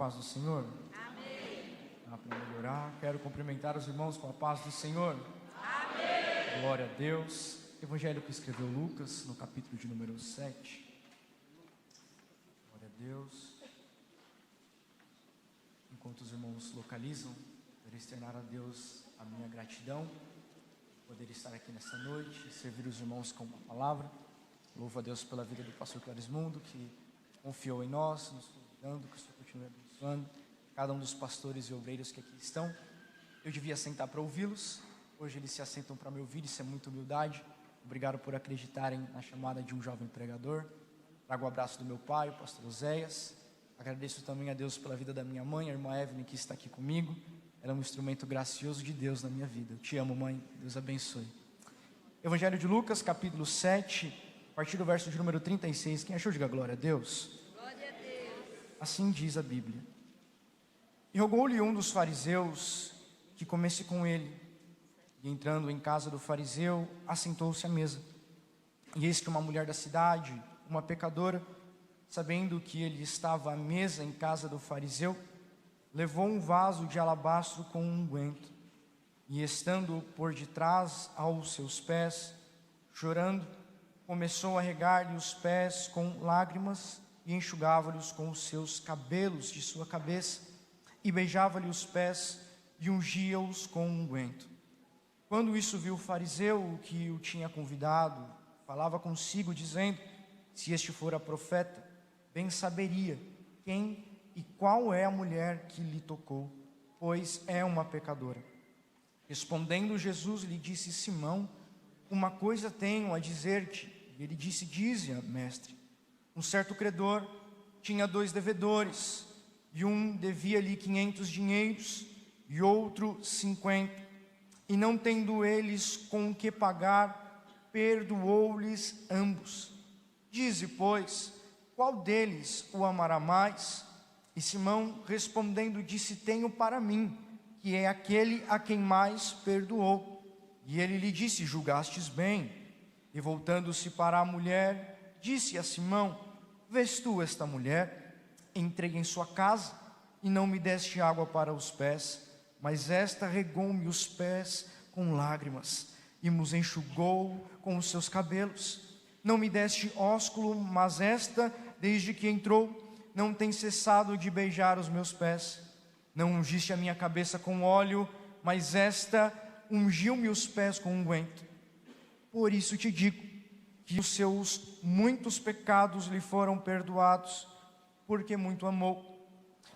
paz do Senhor? Amém. Para melhorar, quero cumprimentar os irmãos com a paz do Senhor. Amém. Glória a Deus. Evangelho que escreveu Lucas, no capítulo de número 7. Glória a Deus. Enquanto os irmãos localizam, quero externar a Deus a minha gratidão, poder estar aqui nessa noite e servir os irmãos com uma palavra. Louvo a Deus pela vida do pastor Clarismundo, que confiou em nós, nos convidando, que o Senhor continue abençoando cada um dos pastores e obreiros que aqui estão. Eu devia sentar para ouvi-los, hoje eles se assentam para me ouvir, isso é muita humildade. Obrigado por acreditarem na chamada de um jovem pregador. Trago o abraço do meu pai, o pastor Oséias. Agradeço também a Deus pela vida da minha mãe, a irmã Evelyn, que está aqui comigo. Ela é um instrumento gracioso de Deus na minha vida. Eu te amo, mãe, Deus abençoe. Evangelho de Lucas, capítulo 7, a partir do verso de número 36. Quem achou, diga glória a Deus. Glória a Deus. Assim diz a Bíblia. E rogou-lhe um dos fariseus que comesse com ele. E entrando em casa do fariseu, assentou-se à mesa. E eis que uma mulher da cidade, uma pecadora, sabendo que ele estava à mesa em casa do fariseu, levou um vaso de alabastro com um unguento. E estando por detrás aos seus pés, chorando, começou a regar-lhe os pés com lágrimas e enxugava-lhes com os seus cabelos de sua cabeça, e beijava-lhe os pés e ungia-os com um unguento. Quando isso viu o fariseu que o tinha convidado, falava consigo, dizendo: se este fora profeta, bem saberia quem e qual é a mulher que lhe tocou, pois é uma pecadora. Respondendo Jesus, lhe disse: Simão, uma coisa tenho a dizer-te. E ele disse: dize-a, mestre. Um certo credor tinha 2 devedores, e um devia-lhe 500 dinheiros, e outro 50. E não tendo eles com que pagar, perdoou-lhes ambos. Dize, pois, qual deles o amará mais? E Simão, respondendo, disse: tenho para mim, que é aquele a quem mais perdoou. E ele lhe disse: julgastes bem. E voltando-se para a mulher, disse a Simão: vês tu esta mulher? Entrei em sua casa, e não me deste água para os pés, mas esta regou-me os pés com lágrimas, e nos enxugou com os seus cabelos. Não me deste ósculo, mas esta, desde que entrou, não tem cessado de beijar os meus pés. Não ungiste a minha cabeça com óleo, mas esta ungiu-me os pés com unguento. Por isso te digo, que os seus muitos pecados lhe foram perdoados, porque muito amou.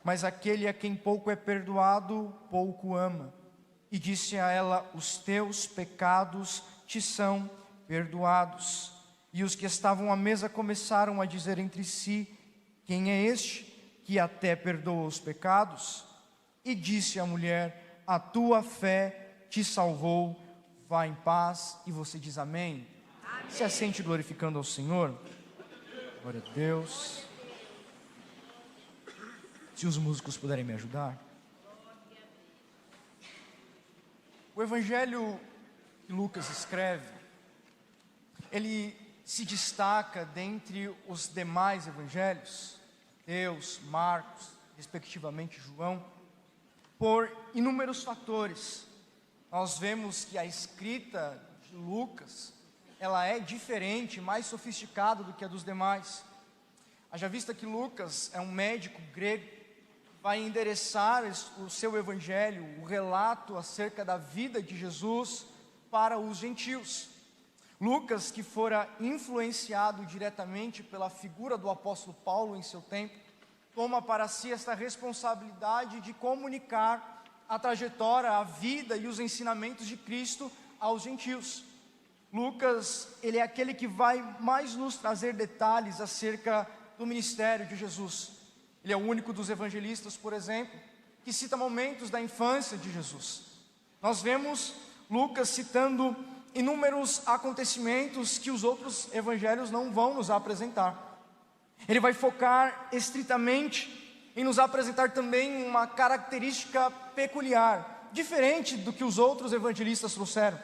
Mas aquele a quem pouco é perdoado, pouco ama. E disse a ela: os teus pecados te são perdoados. E os que estavam à mesa começaram a dizer entre si: quem é este que até perdoa os pecados? E disse a mulher: a tua fé te salvou, vá em paz. E você diz amém? Amém. Se assente glorificando ao Senhor. Glória a Deus. Se os músicos puderem me ajudar. O evangelho que Lucas escreve, ele se destaca dentre os demais evangelhos, Mateus, Marcos, respectivamente João, por inúmeros fatores. Nós vemos que a escrita de Lucas, ela é diferente, mais sofisticada do que a dos demais. Haja vista que Lucas é um médico grego, vai endereçar o seu evangelho, o relato acerca da vida de Jesus para os gentios. Lucas, que fora influenciado diretamente pela figura do apóstolo Paulo em seu tempo, toma para si esta responsabilidade de comunicar a trajetória, a vida e os ensinamentos de Cristo aos gentios. Lucas, ele é aquele que vai mais nos trazer detalhes acerca do ministério de Jesus. Ele é o único dos evangelistas, por exemplo, que cita momentos da infância de Jesus. Nós vemos Lucas citando inúmeros acontecimentos que os outros evangelhos não vão nos apresentar. Ele vai focar estritamente em nos apresentar também uma característica peculiar, diferente do que os outros evangelistas trouxeram.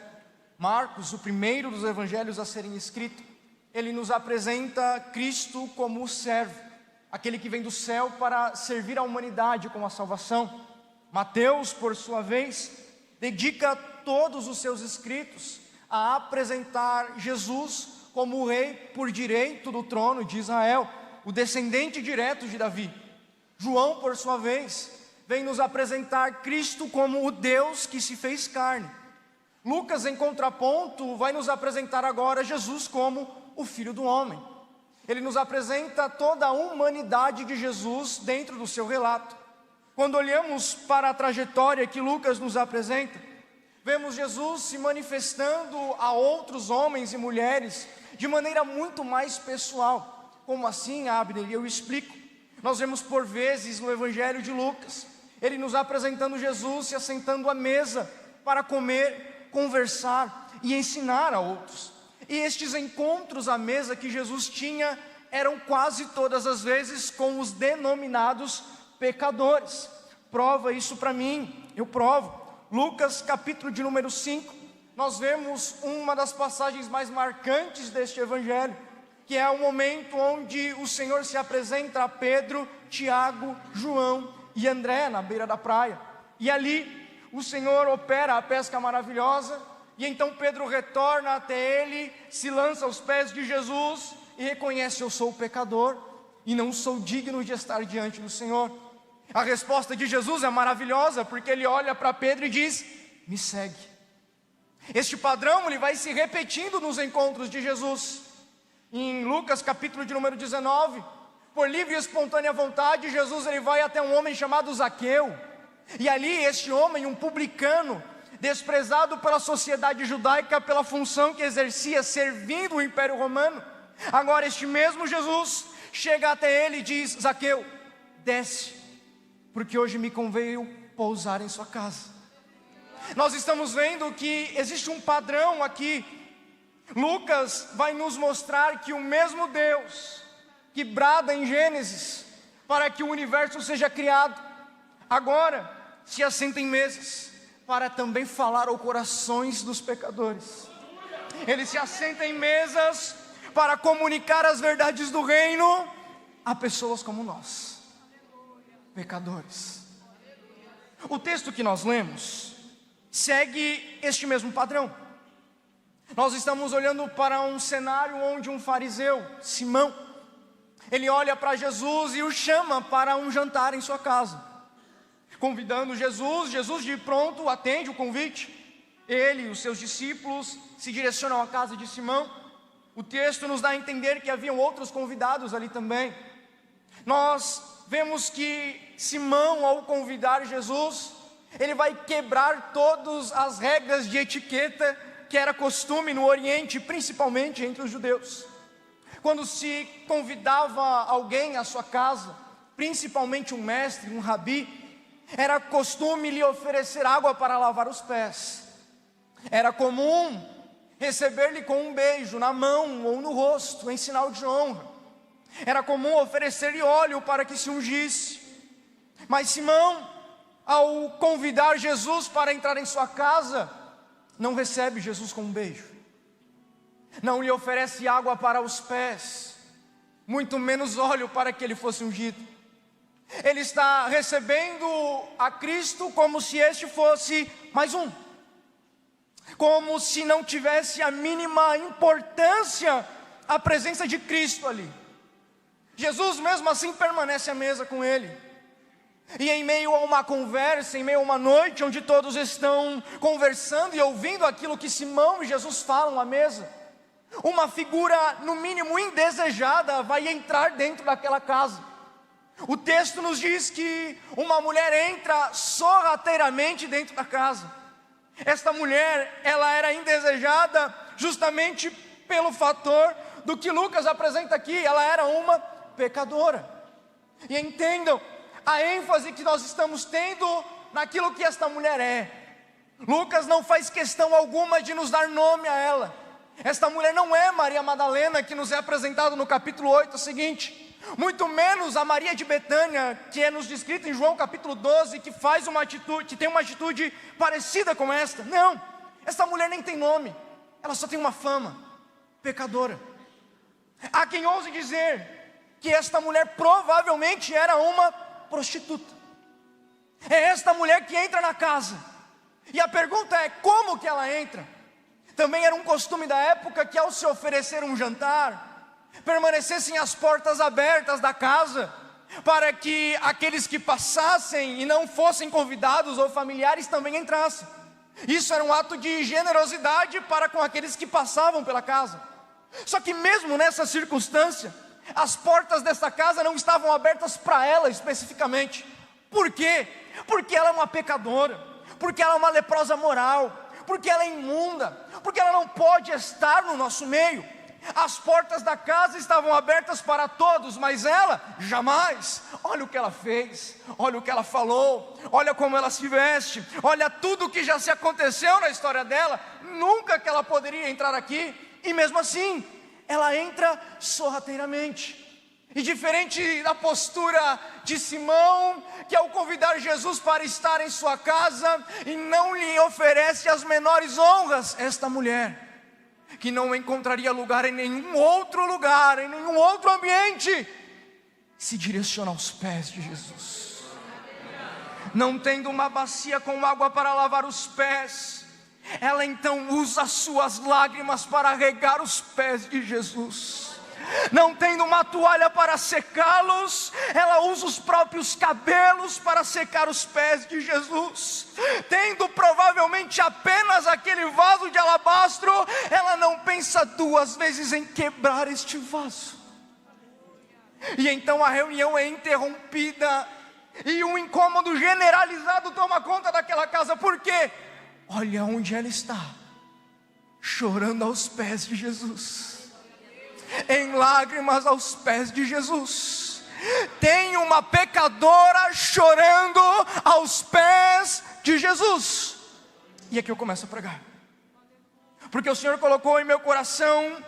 Marcos, o primeiro dos evangelhos a serem escritos, ele nos apresenta Cristo como o servo, aquele que vem do céu para servir a humanidade com a salvação. Mateus, por sua vez, dedica todos os seus escritos a apresentar Jesus como o rei por direito do trono de Israel, o descendente direto de Davi. João, por sua vez, vem nos apresentar Cristo como o Deus que se fez carne. Lucas, em contraponto, vai nos apresentar agora Jesus como o Filho do Homem. Ele nos apresenta toda a humanidade de Jesus dentro do seu relato. Quando olhamos para a trajetória que Lucas nos apresenta, vemos Jesus se manifestando a outros homens e mulheres de maneira muito mais pessoal. Como assim, Abner? Eu explico. Nós vemos por vezes no Evangelho de Lucas, ele nos apresentando Jesus se assentando à mesa para comer, conversar e ensinar a outros. E estes encontros à mesa que Jesus tinha eram quase todas as vezes com os denominados pecadores. Prova isso para mim, eu provo. Lucas capítulo de número 5, nós vemos uma das passagens mais marcantes deste evangelho, que é o momento onde o Senhor se apresenta a Pedro, Tiago, João e André na beira da praia. E ali o Senhor opera a pesca maravilhosa, e então Pedro retorna até ele, se lança aos pés de Jesus e reconhece: eu sou o pecador e não sou digno de estar diante do Senhor. A resposta de Jesus é maravilhosa, porque ele olha para Pedro e diz: me segue. Este padrão ele vai se repetindo nos encontros de Jesus. Em Lucas capítulo de número 19, por livre e espontânea vontade, Jesus ele vai até um homem chamado Zaqueu. E ali este homem, um publicano, desprezado pela sociedade judaica pela função que exercia servindo o Império Romano, agora este mesmo Jesus chega até ele e diz: Zaqueu, desce, porque hoje me conveio pousar em sua casa. Nós estamos vendo que existe um padrão aqui. Lucas vai nos mostrar que o mesmo Deus que brada em Gênesis para que o universo seja criado, agora se assenta em mesas para também falar aos corações dos pecadores. Ele se assenta em mesas para comunicar as verdades do reino a pessoas como nós, pecadores. O texto que nós lemos segue este mesmo padrão. Nós estamos olhando para um cenário onde um fariseu, Simão, ele olha para Jesus e o chama para um jantar em sua casa, convidando Jesus. Jesus de pronto atende o convite. Ele e os seus discípulos se direcionam à casa de Simão. O texto nos dá a entender que haviam outros convidados ali também. Nós vemos que Simão, ao convidar Jesus, ele vai quebrar todas as regras de etiqueta que era costume no Oriente, principalmente entre os judeus. Quando se convidava alguém à sua casa, principalmente um mestre, um rabi, era costume lhe oferecer água para lavar os pés. Era comum receber-lhe com um beijo na mão ou no rosto, em sinal de honra. Era comum oferecer-lhe óleo para que se ungisse. Mas Simão, ao convidar Jesus para entrar em sua casa, não recebe Jesus com um beijo, não lhe oferece água para os pés, muito menos óleo para que ele fosse ungido. Ele está recebendo a Cristo como se este fosse mais um, como se não tivesse a mínima importância a presença de Cristo ali. Jesus mesmo assim permanece à mesa com ele. E em meio a uma conversa, em meio a uma noite onde todos estão conversando e ouvindo aquilo que Simão e Jesus falam à mesa, uma figura no mínimo indesejada vai entrar dentro daquela casa. O texto nos diz que uma mulher entra sorrateiramente dentro da casa. Esta mulher, ela era indesejada justamente pelo fator do que Lucas apresenta aqui. Ela era uma pecadora. E entendam a ênfase que nós estamos tendo naquilo que esta mulher é. Lucas não faz questão alguma de nos dar nome a ela. Esta mulher não é Maria Madalena, que nos é apresentado no capítulo 8 seguinte, muito menos a Maria de Betânia, que é nos descrito em João capítulo 12, que faz uma atitude, que tem uma atitude parecida com esta. Não, esta mulher nem tem nome, ela só tem uma fama: pecadora. Há quem ouse dizer que esta mulher provavelmente era uma prostituta. É esta mulher que entra na casa. E a pergunta é, como que ela entra? Também era um costume da época que ao se oferecer um jantar, permanecessem as portas abertas da casa, para que aqueles que passassem e não fossem convidados ou familiares também entrassem. Isso era um ato de generosidade para com aqueles que passavam pela casa. Só que mesmo nessa circunstância, as portas dessa casa não estavam abertas para ela especificamente. Por quê? Porque ela é uma pecadora, porque ela é uma leprosa moral, porque ela é imunda, porque ela não pode estar no nosso meio. As portas da casa estavam abertas para todos, mas ela, jamais. Olha o que ela fez, olha o que ela falou, olha como ela se veste, olha tudo que já se aconteceu na história dela. Nunca que ela poderia entrar aqui, e mesmo assim, ela entra sorrateiramente. E diferente da postura de Simão, que ao convidar Jesus para estar em sua casa, e não lhe oferece as menores honras, esta mulher, que não encontraria lugar em nenhum outro lugar, em nenhum outro ambiente, se direciona aos pés de Jesus. Não tendo uma bacia com água para lavar os pés, ela então usa as suas lágrimas para regar os pés de Jesus. Não tendo uma toalha para secá-los, ela usa os próprios cabelos para secar os pés de Jesus. Tendo provavelmente apenas aquele vaso de alabastro, ela não pensa duas vezes em quebrar este vaso. E então a reunião é interrompida, e um incômodo generalizado toma conta daquela casa. Por quê? Olha onde ela está, chorando aos pés de Jesus, em lágrimas aos pés de Jesus. Tem uma pecadora chorando aos pés de Jesus. E aqui eu começo a pregar, porque o Senhor colocou em meu coração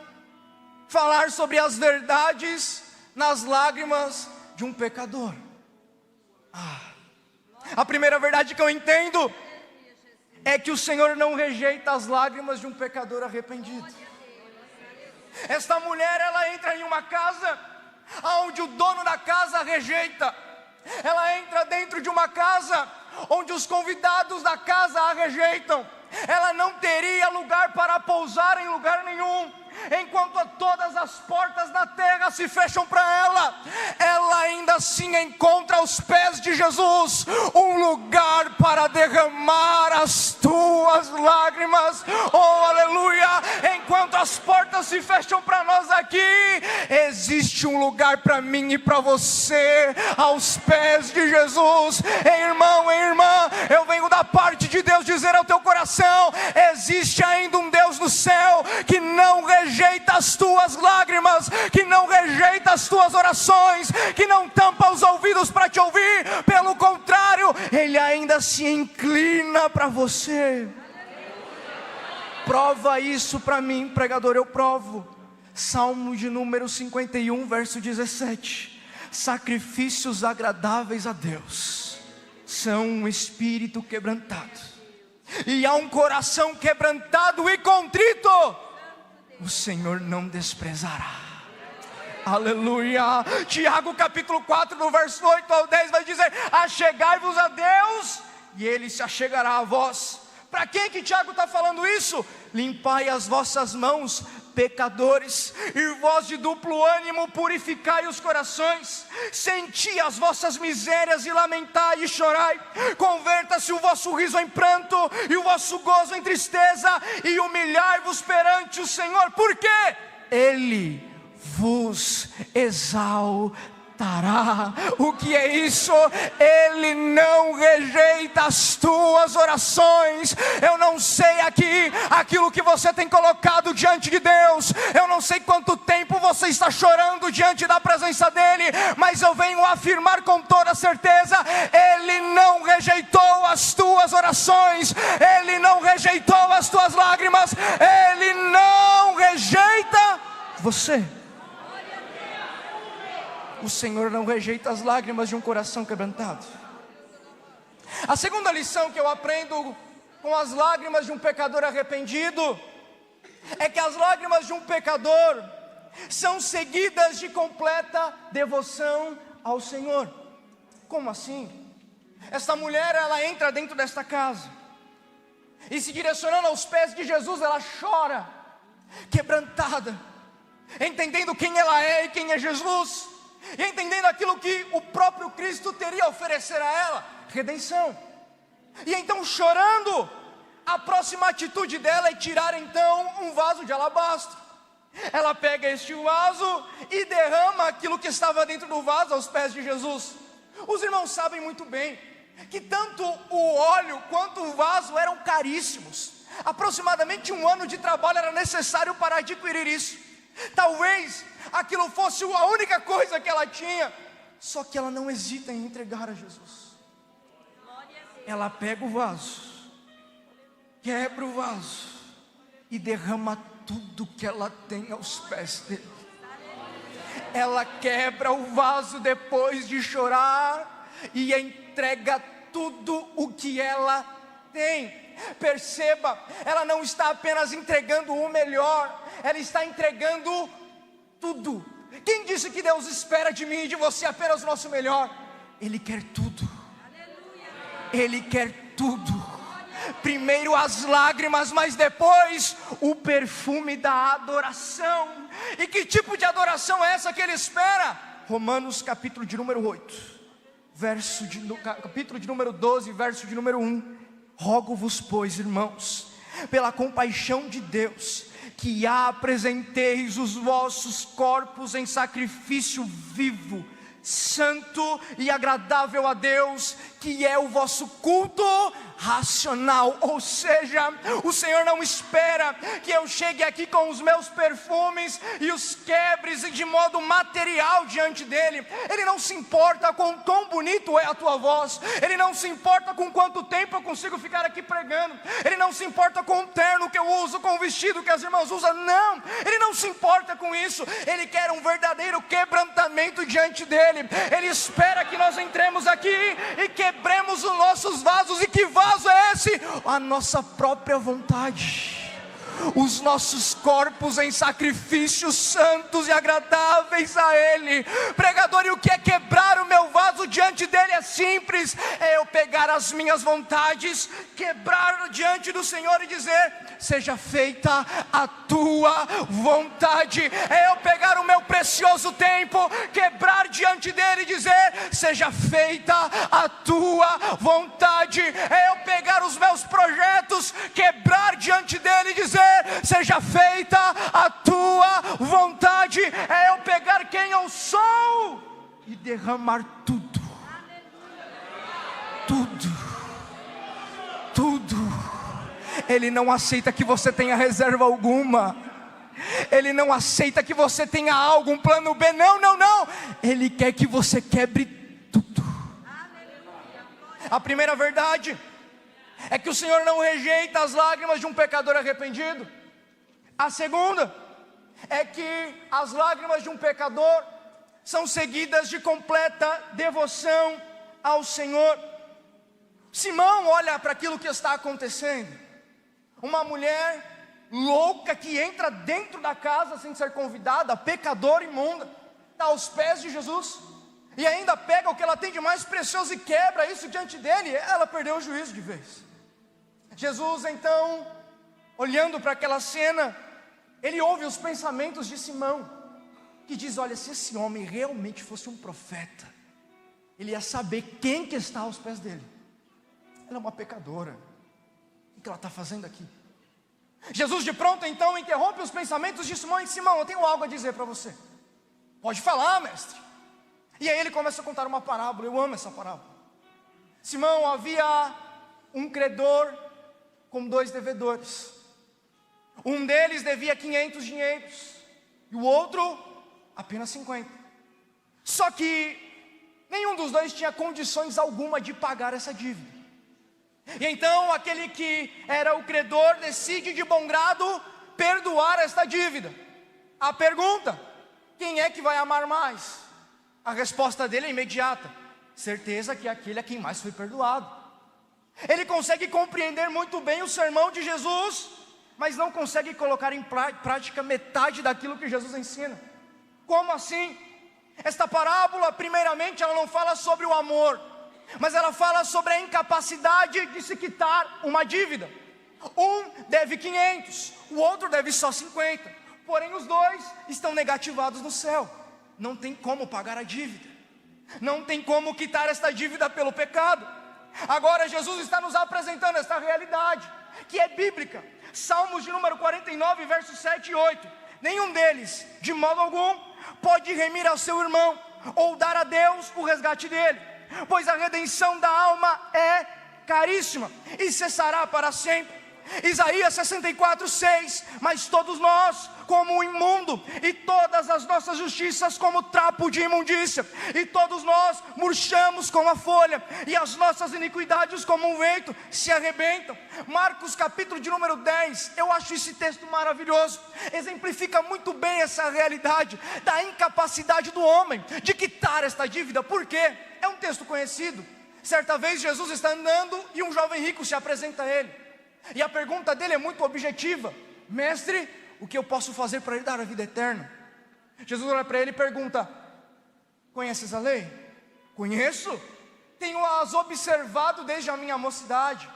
falar sobre as verdades nas lágrimas de um pecador. A primeira verdade que eu entendo é que o Senhor não rejeita as lágrimas de um pecador arrependido. Esta mulher, ela entra em uma casa onde o dono da casa rejeita. Ela entra dentro de uma casa onde os convidados da casa a rejeitam. Ela não teria lugar para pousar em lugar nenhum. Enquanto todas as portas da terra se fecham para ela, ela ainda assim encontra aos pés de Jesus um lugar para derramar as tuas lágrimas. Oh, aleluia! Enquanto as portas se fecham para nós aqui, existe um lugar para mim e para você aos pés de Jesus. Irmão e irmã, eu venho da parte de Deus dizer ao teu coração: existe ainda um Deus no céu que não rejeita as tuas lágrimas, que não rejeita as tuas orações, que não tampa os ouvidos para te ouvir. Pelo contrário, Ele ainda se inclina para você. Prova isso para mim, pregador, eu provo. Salmo de número 51, verso 17: sacrifícios agradáveis a Deus são um espírito quebrantado, e a um coração quebrantado e contrito o Senhor não desprezará. Aleluia. Tiago capítulo 4, no verso 8 ao 10 vai dizer: achegai-vos a Deus e Ele se achegará a vós. Para quem que Tiago está falando isso? Limpai as vossas mãos, pecadores, e vós de duplo ânimo purificai os corações. Senti as vossas misérias e lamentai e chorai. Converta-se o vosso riso em pranto e o vosso gozo em tristeza, e humilhai-vos perante o Senhor, porque Ele vos exaltará. O que é isso? Ele não rejeita as tuas orações. Eu não sei aqui aquilo que você tem colocado diante de Deus. Eu não sei quanto tempo você está chorando diante da presença dEle, mas eu venho afirmar com toda certeza: Ele não rejeitou as tuas orações, Ele não rejeitou as tuas lágrimas, Ele não rejeita você. O Senhor não rejeita as lágrimas de um coração quebrantado. A segunda lição que eu aprendo com as lágrimas de um pecador arrependido é que as lágrimas de um pecador, são seguidas de completa devoção ao Senhor. Como assim? Esta mulher, ela entra dentro desta casa, e se direcionando aos pés de Jesus, ela chora, quebrantada, entendendo quem ela é e quem é Jesus, e entendendo aquilo que o próprio Cristo teria a oferecer a ela, redenção. E então, chorando, a próxima atitude dela é tirar então um vaso de alabastro. Ela pega este vaso e derrama aquilo que estava dentro do vaso aos pés de Jesus. Os irmãos sabem muito bem que tanto o óleo quanto o vaso eram caríssimos. Aproximadamente 1 ano de trabalho era necessário para adquirir isso. Talvez aquilo fosse a única coisa que ela tinha. Só que ela não hesita em entregar a Jesus. Ela pega o vaso, quebra o vaso e derrama tudo que ela tem aos pés dele. Ela quebra o vaso depois de chorar e entrega tudo o que ela tem. Perceba, ela não está apenas entregando o melhor, ela está entregando tudo. Quem disse que Deus espera de mim e de você apenas o nosso melhor? Ele quer tudo. Ele quer tudo. Primeiro as lágrimas, mas depois o perfume da adoração. E que tipo de adoração é essa que ele espera? Romanos capítulo de número 8, capítulo de número 12, verso de número 1. Rogo-vos, pois, irmãos, pela compaixão de Deus, que apresenteis os vossos corpos em sacrifício vivo, santo e agradável a Deus, que é o vosso culto racional. Ou seja, o Senhor não espera que eu chegue aqui com os meus perfumes e os quebres de modo material diante dele. Ele não se importa com quão bonito é a tua voz, ele não se importa com quanto tempo eu consigo ficar aqui pregando, ele não se importa com o terno que eu uso, com o vestido que as irmãs usam. Não, ele não se importa com isso. Ele quer um verdadeiro quebrantamento diante dele. Ele espera que nós entremos aqui e quebremos os nossos vasos. E que vaso é esse? A nossa própria vontade, os nossos corpos em sacrifícios santos e agradáveis a Ele. Pregador, e o que é quebrar o meu vaso diante dele? É simples, é eu pegar as minhas vontades, quebrar diante do Senhor e dizer: seja feita a tua vontade. É eu pegar o meu precioso tempo, quebrar diante dele e dizer: seja feita a tua vontade. É eu pegar os meus projetos, quebrar diante dele e dizer: seja feita a tua vontade. É eu pegar quem eu sou e derramar tudo, tudo. Ele não aceita que você tenha reserva alguma. Ele não aceita que você tenha algo, um plano B. Não. Ele quer que você quebre tudo. A primeira verdade é que o Senhor não rejeita as lágrimas de um pecador arrependido. A segunda é que as lágrimas de um pecador são seguidas de completa devoção ao Senhor. Simão olha para aquilo que está acontecendo. Uma mulher louca que entra dentro da casa sem ser convidada, pecadora imunda, está aos pés de Jesus, e ainda pega o que ela tem de mais precioso e quebra isso diante dele. Ela perdeu o juízo de vez. Jesus então, olhando para aquela cena, ele ouve os pensamentos de Simão, que diz: olha, se esse homem realmente fosse um profeta, ele ia saber quem que está aos pés dele. Ela é uma pecadora, o que ela está fazendo aqui? Jesus de pronto então interrompe os pensamentos de Simão e diz: Simão, eu tenho algo a dizer para você. Pode falar, mestre. E aí ele começa a contar uma parábola. Eu amo essa parábola. Simão, havia um credor com 2 devedores. Um deles devia 500 dinheiros e o outro apenas 50. Só que nenhum dos dois tinha condições alguma de pagar essa dívida. E então aquele que era o credor decide de bom grado perdoar esta dívida. A pergunta: quem é que vai amar mais? A resposta dele é imediata: certeza que aquele é quem mais foi perdoado. Ele consegue compreender muito bem o sermão de Jesus, mas não consegue colocar em prática metade daquilo que Jesus ensina. Como assim? Esta parábola, primeiramente, ela não fala sobre o amor, mas ela fala sobre a incapacidade de se quitar uma dívida. Um deve 500, o outro deve só 50, porém os dois estão negativados no céu. Não tem como pagar a dívida, não tem como quitar esta dívida pelo pecado. Agora Jesus está nos apresentando esta realidade, que é bíblica. Salmos de número 49, versos 7 e 8. Nenhum deles, de modo algum, pode remir ao seu irmão, ou dar a Deus o resgate dele, pois a redenção da alma é caríssima, e cessará para sempre. Isaías 64, 6. Mas todos nós, como o imundo, e todas as nossas justiças como trapo de imundícia, e todos nós murchamos como a folha, e as nossas iniquidades como um vento se arrebentam. Marcos capítulo de número 10, eu acho esse texto maravilhoso, exemplifica muito bem essa realidade da incapacidade do homem de quitar esta dívida. Por quê? É um texto conhecido. Certa vez Jesus está andando e um jovem rico se apresenta a ele, e a pergunta dele é muito objetiva: mestre, o que eu posso fazer para lhe dar a vida eterna? Jesus olha para ele e pergunta: conheces a lei? Conheço, tenho-as observado desde a minha mocidade.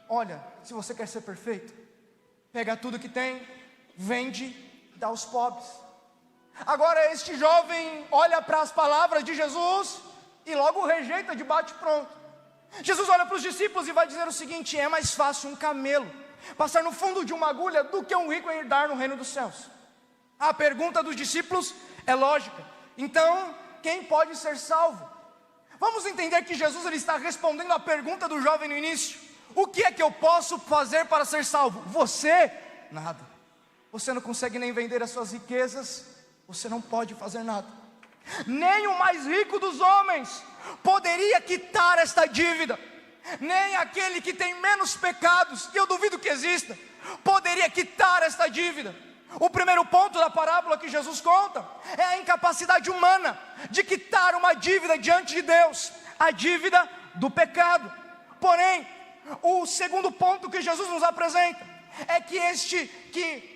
Olha, se você quer ser perfeito, pega tudo que tem, vende, dá aos pobres. Agora este jovem olha para as palavras de Jesus e logo rejeita de bate-pronto. Jesus olha para os discípulos e vai dizer o seguinte: é mais fácil um camelo passar no fundo de uma agulha do que um rico herdar no reino dos céus. A pergunta dos discípulos é lógica: então, quem pode ser salvo? Vamos entender que Jesus ele está respondendo à pergunta do jovem no início: o que é que eu posso fazer para ser salvo? Você? Nada. Você não consegue nem vender as suas riquezas, você não pode fazer nada. Nem o mais rico dos homens poderia quitar esta dívida. Nem aquele que tem menos pecados, e eu duvido que exista, poderia quitar esta dívida. O primeiro ponto da parábola que Jesus conta é a incapacidade humana de quitar uma dívida diante de Deus, a dívida do pecado. Porém, o segundo ponto que Jesus nos apresenta é que este que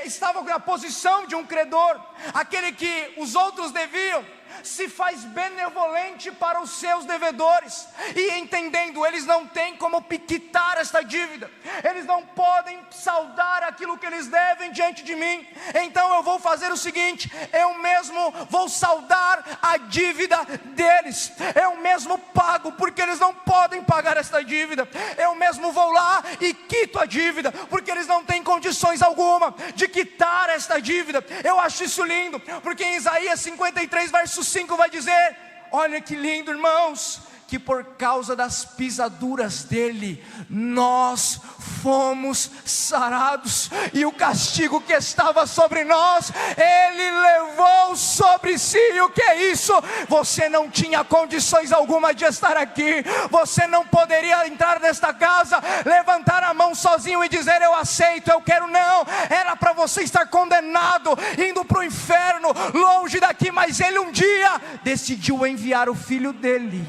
estava na posição de um credor, aquele que os outros deviam, se faz benevolente para os seus devedores, e entendendo, eles não têm como quitar esta dívida, eles não podem saldar aquilo que eles devem diante de mim, então eu vou fazer o seguinte: eu mesmo vou saldar a dívida deles, eu mesmo pago, porque eles não podem pagar esta dívida, eu mesmo vou lá e quito a dívida, porque eles não têm condições alguma de quitar esta dívida. Eu acho isso lindo, porque em Isaías 53, verso 5 vai dizer: olha que lindo, irmãos, que por causa das pisaduras dele nós fomos sarados, e o castigo que estava sobre nós ele levou sobre si. E o que é isso? Você não tinha condições alguma de estar aqui, você não poderia entrar nesta casa, levantar a mão sozinho e dizer: eu aceito, eu quero. Não, era para você estar condenado, indo para o inferno, longe daqui, mas ele um dia decidiu enviar o filho dele.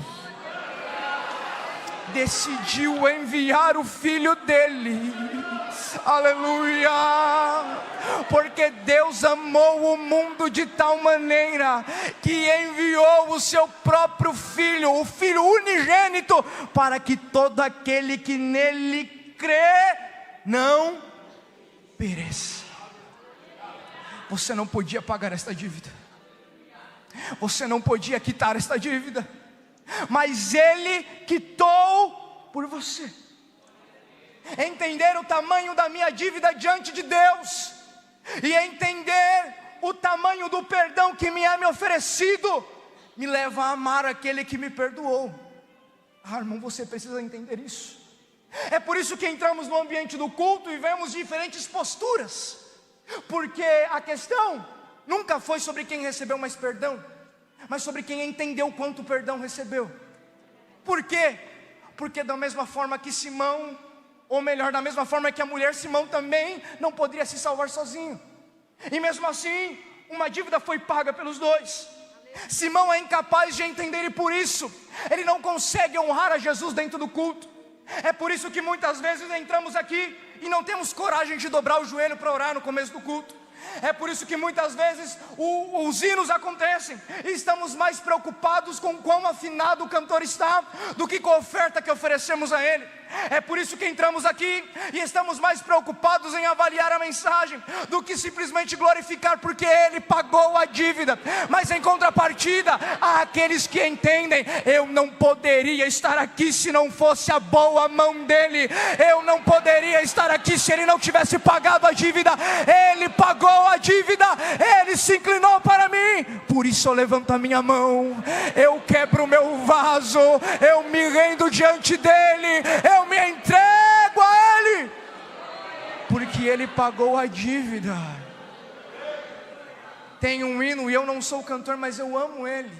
Decidiu enviar o filho dele, aleluia, porque Deus amou o mundo de tal maneira que enviou o seu próprio filho, o filho unigênito, para que todo aquele que nele crê não pereça. Você não podia pagar esta dívida, você não podia quitar esta dívida, mas ele quitou por você. Entender o tamanho da minha dívida diante de Deus, e entender o tamanho do perdão que me é me oferecido, me leva a amar aquele que me perdoou. Irmão, você precisa entender isso. É por isso que entramos no ambiente do culto e vemos diferentes posturas, porque a questão nunca foi sobre quem recebeu mais perdão, mas sobre quem entendeu quanto perdão recebeu. Por quê? Porque da mesma forma que Simão, ou melhor, da mesma forma que a mulher, Simão também não poderia se salvar sozinho, e mesmo assim uma dívida foi paga pelos dois. Simão é incapaz de entender, e por isso ele não consegue honrar a Jesus dentro do culto. É por isso que muitas vezes entramos aqui e não temos coragem de dobrar o joelho para orar no começo do culto. É por isso que muitas vezes os hinos acontecem, e estamos mais preocupados com quão afinado o cantor está, do que com a oferta que oferecemos a ele. É por isso que entramos aqui, e estamos mais preocupados em avaliar a mensagem, do que simplesmente glorificar, porque ele pagou a dívida. Mas em contrapartida, há aqueles que entendem: eu não poderia estar aqui se não fosse a boa mão dele, eu não poderia estar aqui se ele não tivesse pagado a dívida. Ele pagou a dívida, ele se inclinou para mim, por isso eu levanto a minha mão, eu quebro o meu vaso, eu me rendo diante dele, eu me entrego a ele, porque ele pagou a dívida. Tem um hino, e eu não sou cantor, mas eu amo ele,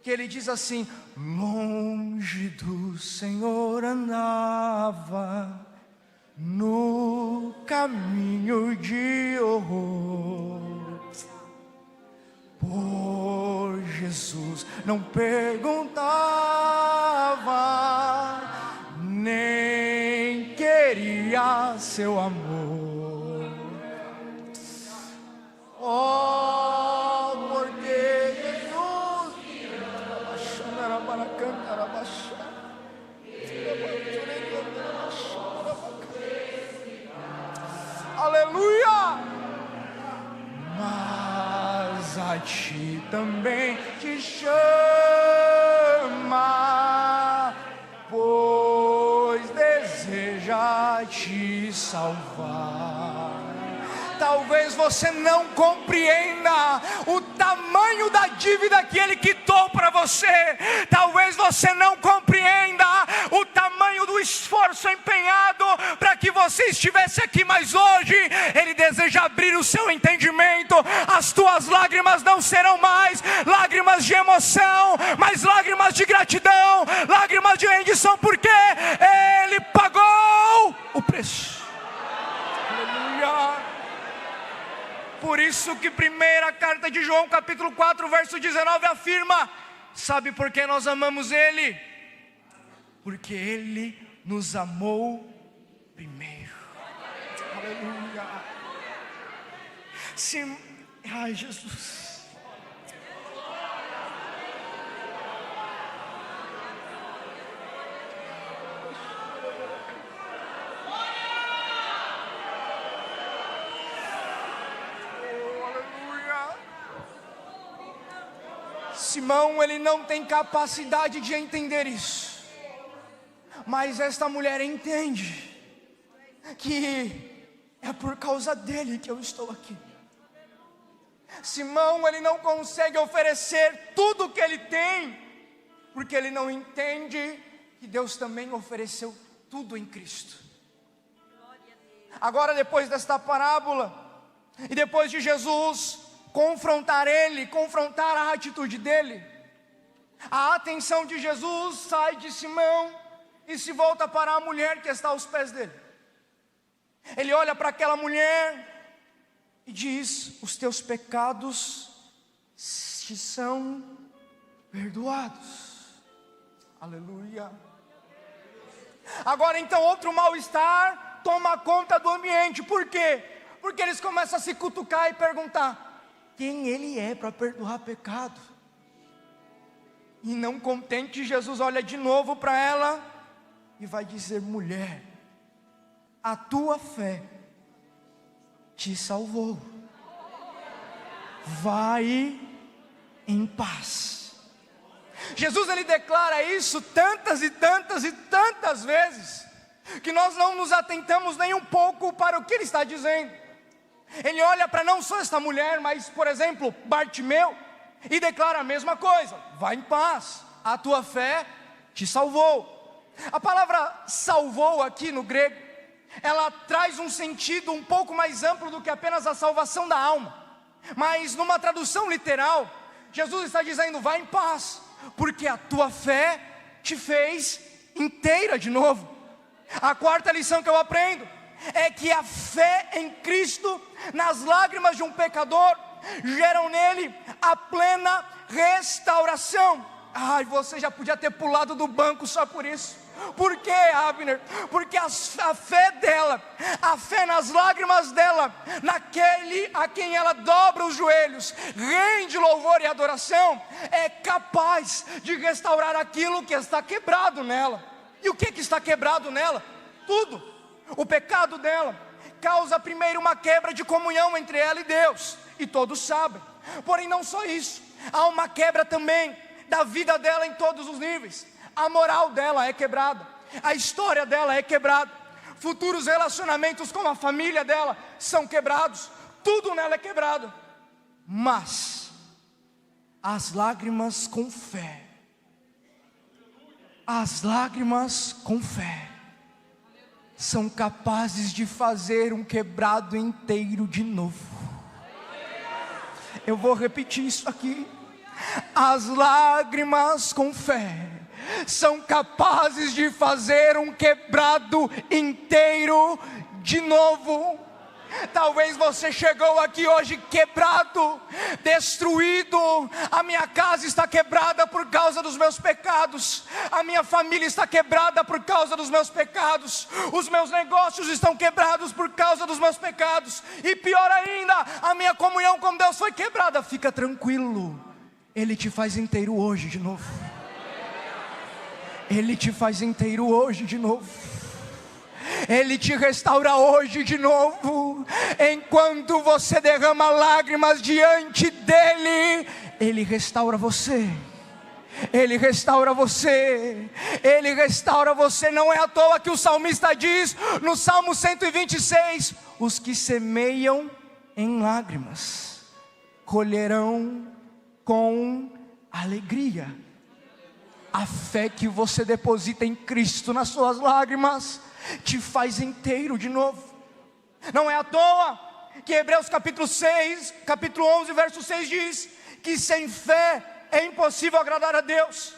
que ele diz assim: longe do Senhor andava, no caminho de horror, por Jesus não perguntava, nem queria seu amor. Oh, porque Jesus aleluia. Mas a ti também te chama, pois deseja te salvar. Talvez você não compreenda o tamanho da dívida que ele quitou para você. Talvez você não compreenda o tamanho do esforço empenhado para que você estivesse aqui. Mas hoje ele deseja abrir o seu entendimento. As tuas lágrimas não serão mais lágrimas de emoção, mas lágrimas de gratidão, lágrimas de rendição, porque ele pagou o preço. Aleluia. Por isso que primeira carta de João, capítulo 4, verso 19 afirma: sabe por que nós amamos ele? Porque ele nos amou primeiro. Aleluia. Sim. Ai, Jesus. Simão, ele não tem capacidade de entender isso, mas esta mulher entende que é por causa dele que eu estou aqui. Simão, ele não consegue oferecer tudo o que ele tem, porque ele não entende que Deus também ofereceu tudo em Cristo. Agora, depois desta parábola, e depois de Jesus confrontar a atitude dele, a atenção de Jesus sai de Simão e se volta para a mulher que está aos pés dele. Ele olha para aquela mulher e diz: os teus pecados te são perdoados. Aleluia. Agora então outro mal-estar toma conta do ambiente. Por quê? Porque eles começam a se cutucar e perguntar: quem ele é para perdoar pecado? E não contente, Jesus olha de novo para ela e vai dizer: mulher, a tua fé te salvou, vai em paz. Jesus, ele declara isso tantas e tantas e tantas vezes, que nós não nos atentamos nem um pouco para o que ele está dizendo. Ele olha para não só esta mulher, mas, por exemplo, Bartimeu, e declara a mesma coisa: vai em paz, a tua fé te salvou. A palavra salvou aqui no grego, ela traz um sentido um pouco mais amplo do que apenas a salvação da alma. Mas numa tradução literal, Jesus está dizendo: vai em paz, porque a tua fé te fez inteira de novo. A quarta lição que eu aprendo é que a fé em Cristo, nas lágrimas de um pecador, geram nele a plena restauração. Ai, você já podia ter pulado do banco só por isso. Por quê, Abner? Porque a fé dela, a fé nas lágrimas dela, naquele a quem ela dobra os joelhos, rende louvor e adoração, é capaz de restaurar aquilo que está quebrado nela. E o que está quebrado nela? Tudo. O pecado dela causa primeiro uma quebra de comunhão entre ela e Deus, e todos sabem. Porém não só isso, há uma quebra também da vida dela em todos os níveis. A moral dela é quebrada, a história dela é quebrada, futuros relacionamentos com a família dela são quebrados, tudo nela é quebrado. Mas as lágrimas com fé, as lágrimas com fé são capazes de fazer um quebrado inteiro de novo. Eu vou repetir isso aqui. As lágrimas com fé são capazes de fazer um quebrado inteiro de novo. Talvez você chegou aqui hoje quebrado, destruído. A minha casa está quebrada por causa dos meus pecados, a minha família está quebrada por causa dos meus pecados, os meus negócios estão quebrados por causa dos meus pecados, e pior ainda, a minha comunhão com Deus foi quebrada. Fica tranquilo, Ele te faz inteiro hoje de novo. Ele te faz inteiro hoje de novo. Ele te restaura hoje de novo. Enquanto você derrama lágrimas diante dEle, Ele restaura você. Ele restaura você. Ele restaura você. Não é à toa que o salmista diz no Salmo 126: os que semeiam em lágrimas colherão com alegria. A fé que você deposita em Cristo nas suas lágrimas te faz inteiro de novo. Não é à toa que Hebreus capítulo 6, capítulo 11, verso 6 diz que sem fé é impossível agradar a Deus,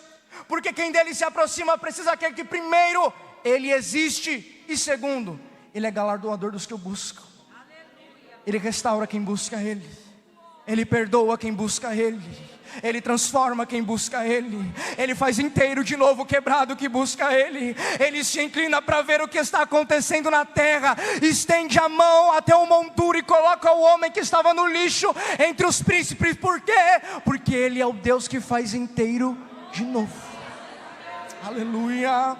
porque quem dele se aproxima precisa crer que primeiro Ele existe, e segundo, Ele é galardoador dos que o buscam. Ele restaura quem busca Ele, Ele perdoa quem busca Ele, Ele transforma quem busca Ele, Ele faz inteiro de novo o quebrado que busca Ele. Ele se inclina para ver o que está acontecendo na terra, estende a mão até o monturo e coloca o homem que estava no lixo entre os príncipes. Por quê? Porque Ele é o Deus que faz inteiro de novo. Aleluia.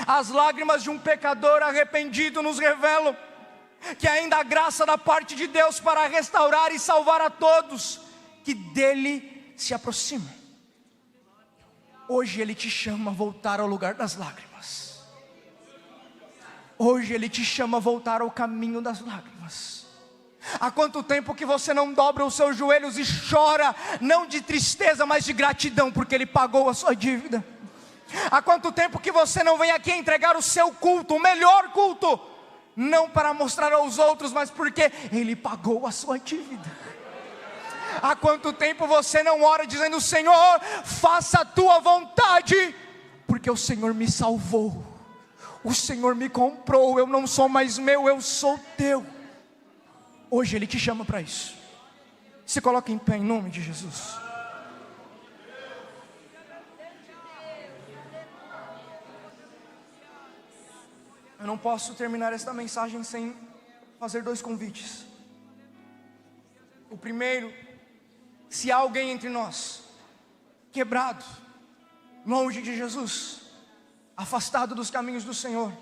As lágrimas de um pecador arrependido nos revelam que ainda há graça da parte de Deus para restaurar e salvar a todos que dele se aproximam. Hoje Ele te chama a voltar ao lugar das lágrimas. Hoje Ele te chama a voltar ao caminho das lágrimas. Há quanto tempo que você não dobra os seus joelhos e chora, não de tristeza, mas de gratidão, porque Ele pagou a sua dívida? Há quanto tempo que você não vem aqui entregar o seu culto, o melhor culto, não para mostrar aos outros, mas porque Ele pagou a sua dívida? Há quanto tempo você não ora dizendo: Senhor, faça a tua vontade, porque o Senhor me salvou, o Senhor me comprou, eu não sou mais meu, eu sou teu. Hoje Ele te chama para isso. Se coloque em pé em nome de Jesus. Eu não posso terminar esta mensagem sem fazer dois convites. O primeiro: se há alguém entre nós quebrado, longe de Jesus, afastado dos caminhos do Senhor,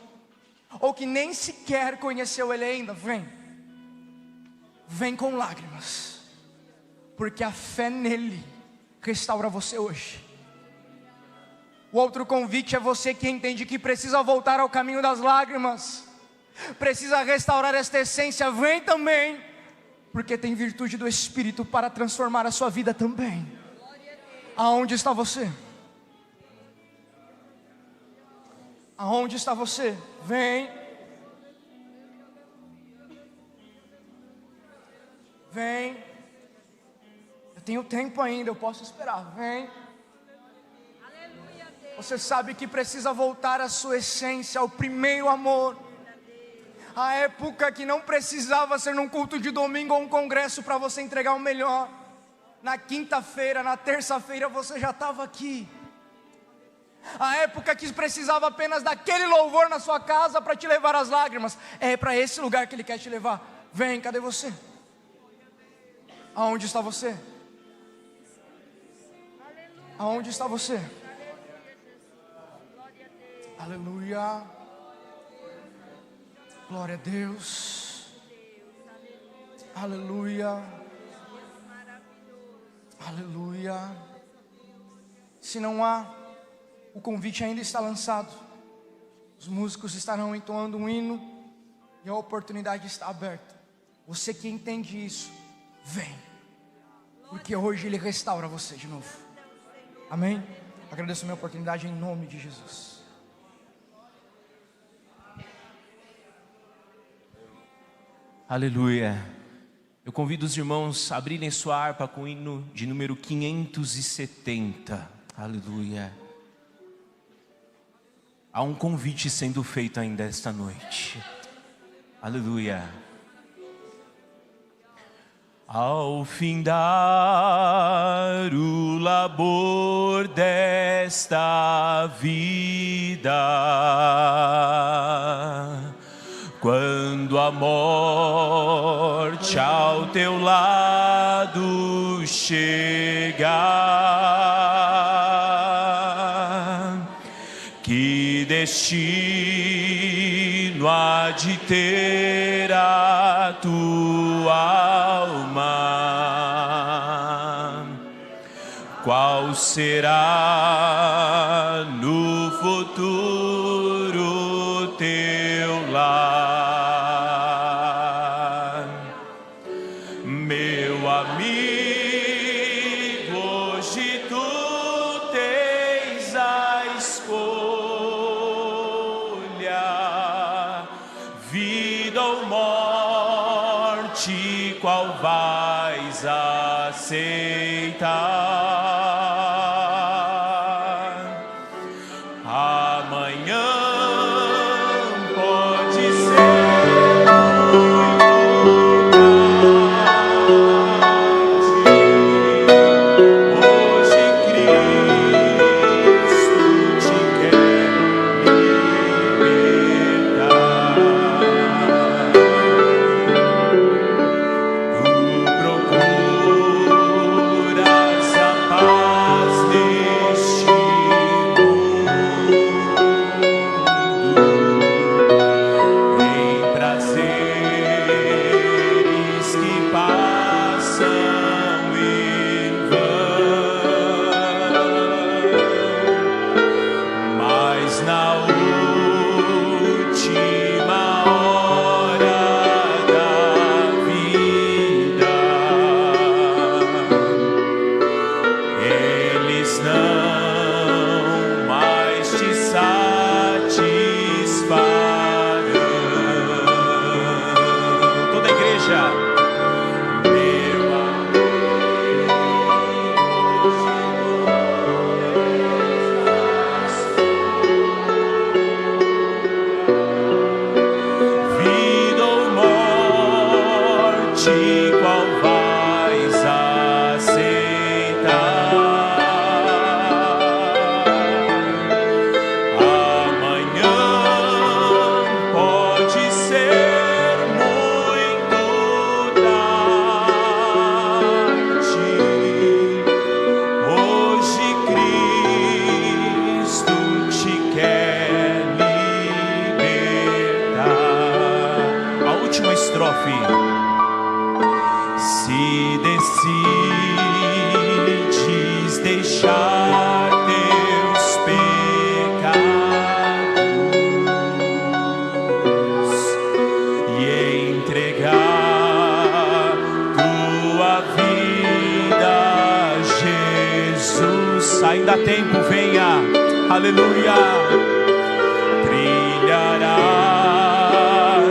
ou que nem sequer conheceu Ele ainda, vem com lágrimas, porque a fé nele restaura você hoje. O outro convite é você que entende que precisa voltar ao caminho das lágrimas, precisa restaurar esta essência, vem também, porque tem virtude do Espírito para transformar a sua vida também. Aonde está você? Aonde está você? Vem. Vem. Eu tenho tempo ainda, eu posso esperar. Vem. Você sabe que precisa voltar à sua essência, ao primeiro amor. A época que não precisava ser num culto de domingo ou um congresso para você entregar o melhor. Na quinta-feira, na terça-feira você já estava aqui. A época que precisava apenas daquele louvor na sua casa para te levar às lágrimas. É para esse lugar que Ele quer te levar. Vem, cadê você? Aonde está você? Aonde está você? Aleluia. Glória a Deus. Aleluia. Aleluia. Se não há, o convite ainda está lançado. Os músicos estarão entoando um hino e a oportunidade está aberta. Você que entende isso, vem, porque hoje Ele restaura você de novo. Amém? Agradeço a minha oportunidade em nome de Jesus. Aleluia. Eu convido os irmãos a abrirem sua harpa com o hino de número 570. Aleluia. Há um convite sendo feito ainda esta noite. Aleluia. Ao findar o labor desta vida, quando a morte ao teu lado chegar, que destino há de ter a tua alma? Qual será no futuro teu lar? Meu amigo, hoje tu tens a escolha, vida ou morte, qual vais aceitar? Amanhã pode ser hoje Cristo te quer libertar. Tu procuras a paz deste mundo, em prazeres que passam em vão, mas na última hora da vida, eles não mais te satisfarão. Toda a igreja. Meu vida ou morte, qual vais aceitar? Amanhã pode ser muito tarde. Hoje Cristo te quer libertar. A última estrofe. Se decides deixar teus pecados e entregar tua vida a Jesus, ainda há tempo, venha, aleluia. Trilhará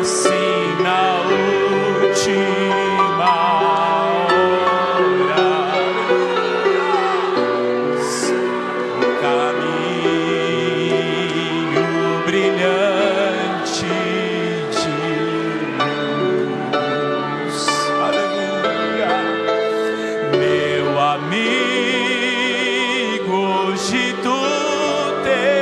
sim na última hora o caminho brilhante de luz. Aleluia. Meu amigo, hoje tu tens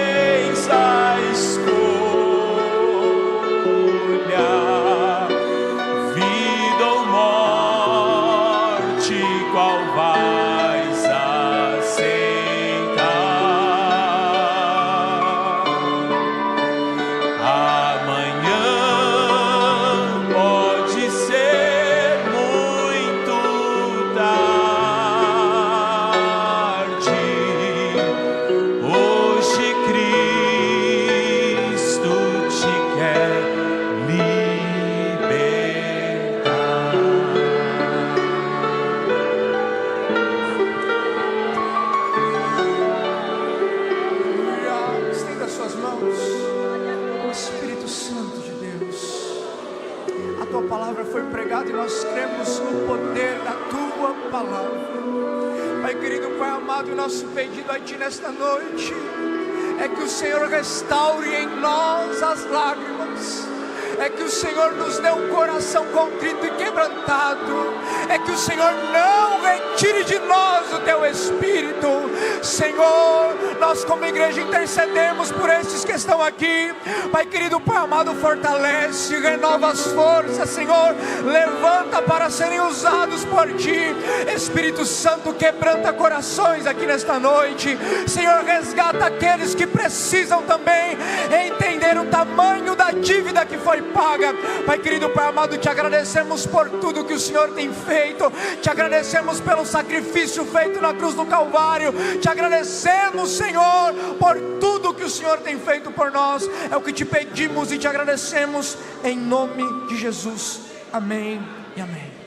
foi pregado e nós cremos no poder da Tua palavra. Pai querido, Pai amado, o nosso pedido a Ti nesta noite é que o Senhor restaure em nós as lágrimas, é que o Senhor nos dê um coração contrito e quebrantado, é que o Senhor não retire de nós o Teu Espírito. Senhor, nós como igreja intercedemos por esses que estão aqui. Pai querido, Pai amado, fortalece, renova as forças, Senhor, levanta para serem usados por Ti. Espírito Santo, quebranta corações aqui nesta noite. Senhor, resgata aqueles que precisam também entender o tamanho da dívida que foi paga. Pai querido, Pai amado, Te agradecemos por tudo que o Senhor tem feito, Te agradecemos pelo sacrifício feito na cruz do Calvário, Te agradecemos, Senhor, por tudo que o Senhor tem feito por nós. É o que Te pedimos e Te agradecemos em nome de Jesus. Amém e amém.